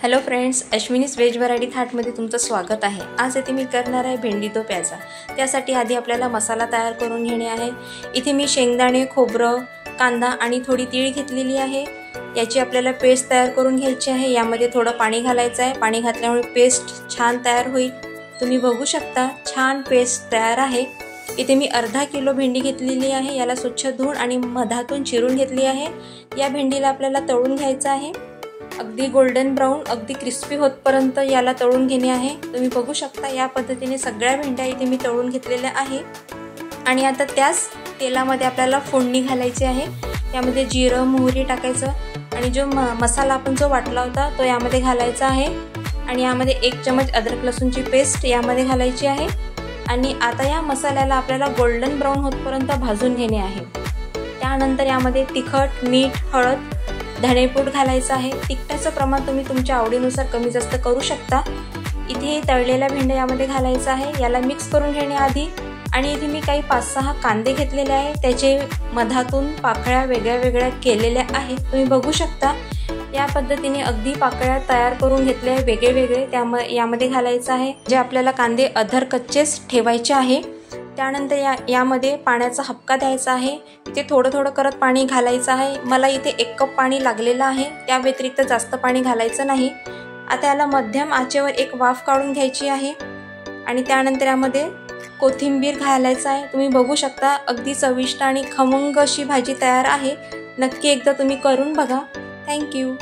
Hello friends, अश्विनीज veg variety थाटमध्ये तुमचं स्वागत आहे। आज इथे मी करणार आहे भेंडी दो प्याजा। त्यासाठी आधी आपल्याला मसाला तयार करून घेणे आहे। इथे मी शेंगदाणे, खोबरं, कांदा आणि थोडी तीळ घेतलेली आहे। याची आपल्याला पेस्ट तयार करून घ्यायची आहे। यामध्ये थोडं पाणी घालायचं आहे। पाणी घातल्यामुळे पेस्ट छान तयार होईल। तुम्ही बघू शकता छान पेस्ट तयार आहे। इथे मी अर्धा किलो भेंडी घेतलेली आहे। याला स्वच्छ धुवून आणि मधातून चिरून घेतली आहे। या भेंडीला आपल्याला तळून घ्यायचं आहे। अगदी गोल्डन ब्राउन, अगदी क्रिस्पी होतपर्यंत याला तळून घेणे आहे। तुम्ही बघू शकता या पद्धतीने सगळ्या भेंड्या इथे मी तळून घेतलेल्या आहे। आणि आता त्याच तेलामध्ये आपल्याला फोडणी घालायची आहे। यामध्ये जिरं, मोहरी टाकायचं आणि जो मसाला आपण जो वाटला होता तो यामध्ये घालायचा आहे। आणि यामध्ये 1 चमच अद्रक लसूणची पेस्ट यामध्ये घालायची आहे। आणि आता या मसाल्याला आपल्याला गोल्डन ब्राउन होतपर्यंत भाजून घेणे आहे। त्यानंतर यामध्ये तिखट, मीठ, हळद, धणेपूड घालायचं आहे। तिखटाचं प्रमाण तुम्ही तुमच्या आवडीनुसार कमी जास्त करू शकता। इथे तळलेल्या भेंड्या यामध्ये घालायचं आहे। याला मिक्स करून घेणे आधी। आणि इथे मी काही 5-6 कांदे घेतलेले आहे। त्याचे मधातून पाकळ्या वेगळ्या केलेल्या आहेत। तुम्ही बघू शकता या पद्धतीने अगदी पाकळ्या तयार करून घेतल्या आहे वेगळे यामध्ये घालायचं आहे। जे आपल्याला कांदे अधर कच्चेच ठेवायचे आहे। त्यानंतर यामध्ये पाण्याचा हबका द्यायचा आहे। इथे थोडं करत पाणी घालायचं आहे। मला इथे 1 कप पाणी लागलेलं आहे। त्या व्यतिरिक्त जास्त पाणी घालायचं नाही। आता याला मध्यम आचेवर एक वाफ काढून घ्यायची आहे। आणि त्यानंतर यामध्ये कोथिंबीर घालायचं आहे। तुम्ही बघू शकता अगदी चविष्ट आणि खमंग अशी भाजी तयार आहे। नक्की एकदा तुम्ही करून बघा। Thank you.